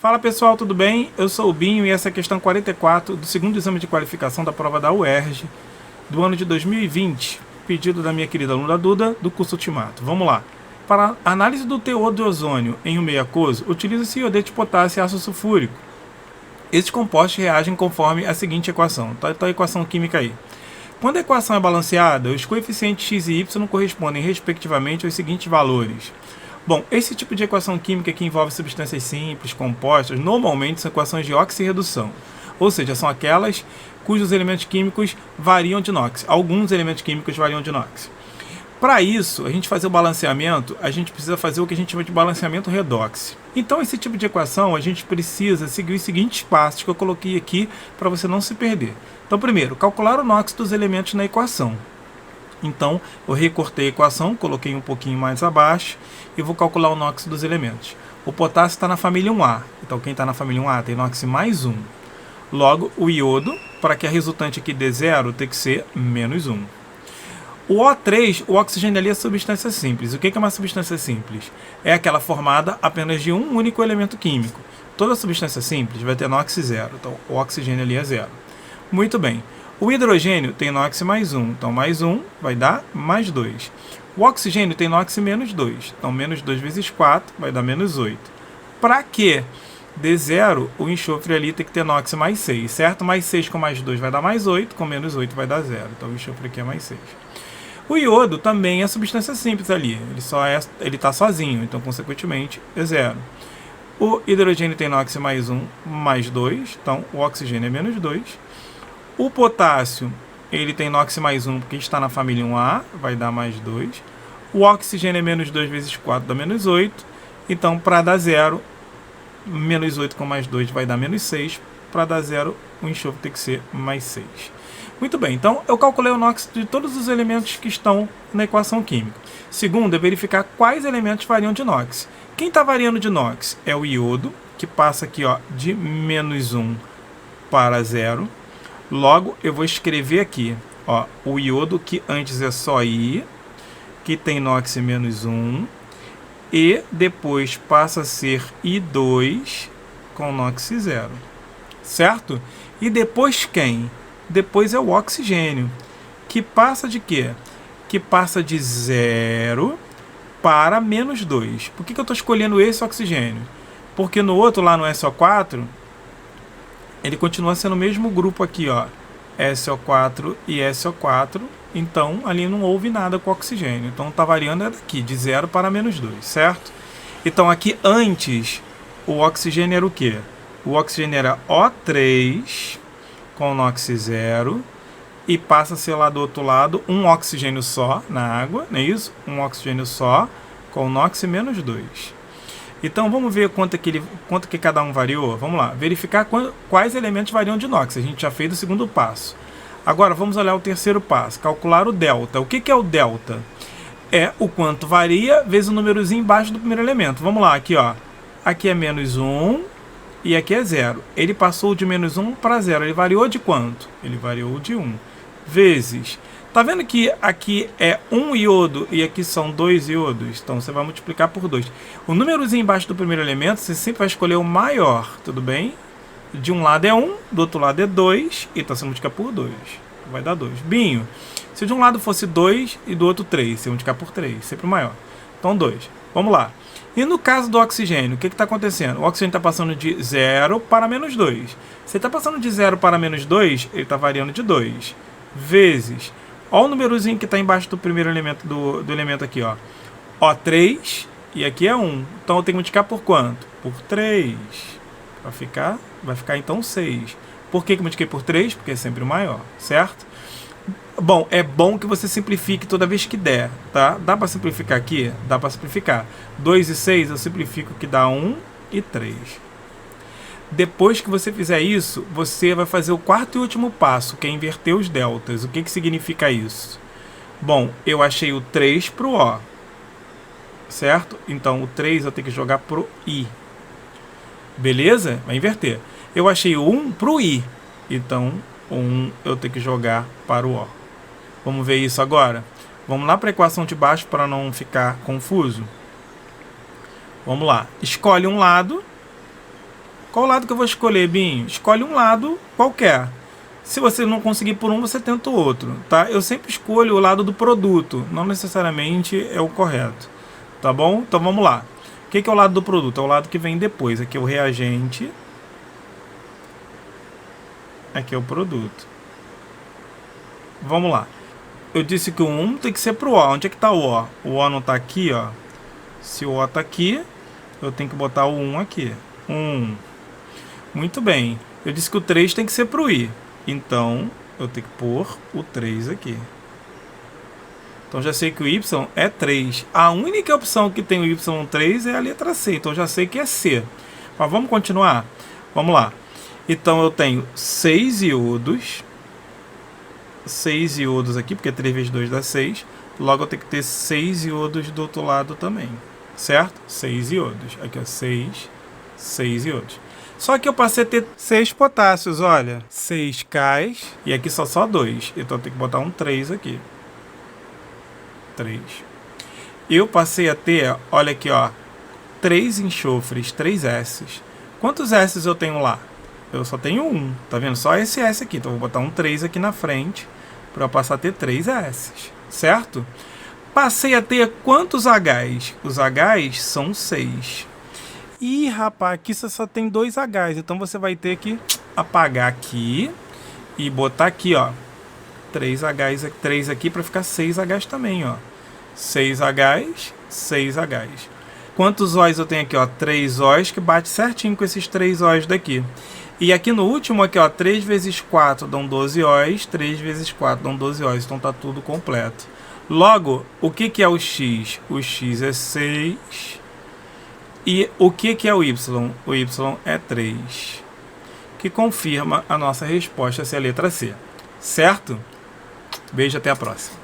Fala pessoal, tudo bem? Eu sou o Binho e essa é a questão 44 do segundo exame de qualificação da prova da UERJ do ano de 2020, pedido da minha querida aluna Duda, do curso Ultimato. Vamos lá. Para a análise do teor de ozônio em um meio aquoso, utiliza-se iodeto de potássio e ácido sulfúrico. Estes compostos reagem conforme a seguinte equação. Então a equação química aí. Quando a equação é balanceada, os coeficientes x e y correspondem respectivamente aos seguintes valores. Bom, esse tipo de equação química que envolve substâncias simples, compostas, normalmente são equações de oxirredução, ou seja, são aquelas cujos elementos químicos variam de NOx. Alguns elementos químicos variam de NOx. Para isso, a gente fazer o balanceamento, a gente precisa fazer o que a gente chama de balanceamento redox. Então, esse tipo de equação, a gente precisa seguir os seguintes passos que eu coloquei aqui para você não se perder. Então, primeiro, calcular o NOx dos elementos na equação. Então, eu recortei a equação, coloquei um pouquinho mais abaixo e vou calcular o NOx dos elementos. O potássio está na família 1A, então quem está na família 1A tem NOx mais 1. Logo, o iodo, para que a resultante aqui dê zero, tem que ser menos 1. O O3, o oxigênio ali é substância simples. O que é uma substância simples? É aquela formada apenas de um único elemento químico. Toda substância simples vai ter NOx zero, então o oxigênio ali é zero. Muito bem. O hidrogênio tem NOx mais 1, então mais 1 vai dar mais 2. O oxigênio tem NOx menos 2, então menos 2 vezes 4 vai dar menos 8. Para que dê zero, o enxofre ali tem que ter NOx mais 6, certo? Mais 6 com mais 2 vai dar mais 8, com menos 8 vai dar zero, então o enxofre aqui é mais 6. O iodo também é substância simples ali, ele está sozinho, então consequentemente é zero. O hidrogênio tem NOx mais 1, mais 2, então o oxigênio é menos 2. O potássio, ele tem NOx mais 1 porque está na família 1A, vai dar mais 2. O oxigênio é menos 2 vezes 4 dá menos 8. Então, para dar zero, menos 8 com mais 2 vai dar menos 6. Para dar zero, o enxofre tem que ser mais 6. Muito bem, então eu calculei o NOx de todos os elementos que estão na equação química. Segundo, é verificar quais elementos variam de NOx. Quem está variando de NOx é o iodo, que passa aqui de menos 1 para 0. Logo, eu vou escrever aqui, o iodo, que antes é só I, que tem NOx menos 1, e depois passa a ser I2 com NOx 0, certo? E depois quem? Depois é o oxigênio, que passa de quê? Que passa de 0 para menos 2. Por que eu estou escolhendo esse oxigênio? Porque no outro, lá no SO4, ele continua sendo o mesmo grupo aqui, SO4 e SO4, então ali não houve nada com oxigênio. Então está variando daqui, de 0 para menos 2, certo? Então aqui antes, o oxigênio era o quê? O oxigênio era O3 com NOx 0 e passa a ser lá do outro lado um oxigênio só na água, não é isso? Um oxigênio só com NOx menos 2. Então vamos ver quanto que cada um variou. Vamos lá, verificar quais elementos variam de NOx. A gente já fez o segundo passo. Agora vamos olhar o terceiro passo, calcular o delta. O que é o delta? É o quanto varia vezes o númerozinho embaixo do primeiro elemento. Vamos lá, aqui aqui é menos 1 e aqui é 0. Ele passou de menos 1 para 0. Ele variou de quanto? Ele variou de 1 vezes... Tá vendo que aqui é um iodo e aqui são 2 iodos? Então você vai multiplicar por 2. O númerozinho embaixo do primeiro elemento, você sempre vai escolher o maior, tudo bem? De um lado é 1, do outro lado é 2, então você multiplica por 2. Vai dar 2. Binho, se de um lado fosse 2 e do outro 3, você multiplica por 3, sempre o maior. Então 2. Vamos lá. E no caso do oxigênio, o que está acontecendo? O oxigênio está passando de 0 para menos 2. Se ele está passando de 0 para menos 2, ele está variando de 2. Vezes... Olha o númerozinho que está embaixo do primeiro elemento do elemento aqui, O3 e aqui é 1. Então eu tenho que multiplicar por quanto? Por 3. Vai ficar então 6. Por que eu multipliquei por 3? Porque é sempre o maior, certo? Bom, é bom que você simplifique toda vez que der, tá? Dá para simplificar aqui? Dá para simplificar. 2 e 6 eu simplifico que dá 1 e 3. Depois que você fizer isso, você vai fazer o quarto e último passo, que é inverter os deltas. O que significa isso? Bom, eu achei o 3 para o O, certo? Então, o 3 eu tenho que jogar para o I. Beleza? Vai inverter. Eu achei o 1 para o I. Então, o 1 eu tenho que jogar para o O. Vamos ver isso agora? Vamos lá para a equação de baixo para não ficar confuso. Vamos lá. Escolhe um lado Qual lado que eu vou escolher, Binho? Escolhe um lado qualquer. Se você não conseguir por um, você tenta o outro, tá? Eu sempre escolho o lado do produto, não necessariamente é o correto, tá bom? Então vamos lá. O que é o lado do produto? É o lado que vem depois. Aqui é o reagente. Aqui é o produto. Vamos lá. Eu disse que o 1 tem que ser pro O. Onde é que tá o O? O O não tá aqui, ó. Se o O tá aqui, eu tenho que botar o 1 aqui. 1. Muito bem. Eu disse que o 3 tem que ser pro I. Então, eu tenho que pôr o 3 aqui. Então, já sei que o Y é 3. A única opção que tem o Y3 é a letra C. Então, já sei que é C. Mas vamos continuar? Vamos lá. Então, eu tenho 6 iodos. 6 iodos aqui, porque 3 vezes 2 dá 6. Logo, eu tenho que ter 6 iodos do outro lado também. Certo? 6 iodos. Aqui, ó. 6 iodos. Só que eu passei a ter 6 potássios, olha. 6 cais. E aqui só 2. Então, eu tenho que botar um 3 aqui. 3. Eu passei a ter, olha aqui, ó. 3 enxofres, 3 S's. Quantos S's eu tenho lá? Eu só tenho 1. Tá vendo? Só esse S aqui. Então, eu vou botar um 3 aqui na frente para eu passar a ter 3 S's. Certo? Passei a ter quantos H's? Os H's são 6. Ih, rapaz, aqui você só tem 2 H's. Então, você vai ter que apagar aqui e botar aqui, ó. 3 H's, 3 aqui para ficar 6 H's também, ó. 6 H's, 6 H's. Quantos O's eu tenho aqui, ó? 3 O's, que bate certinho com esses 3 O's daqui. E aqui no último, aqui, ó, 3 vezes 4 dão 12 O's, 3 vezes 4 dão 12 O's, então tá tudo completo. Logo, o que é o X? O X é 6. E o que é o Y? O Y é 3. Que confirma a nossa resposta ser a letra C. Certo? Beijo, até a próxima.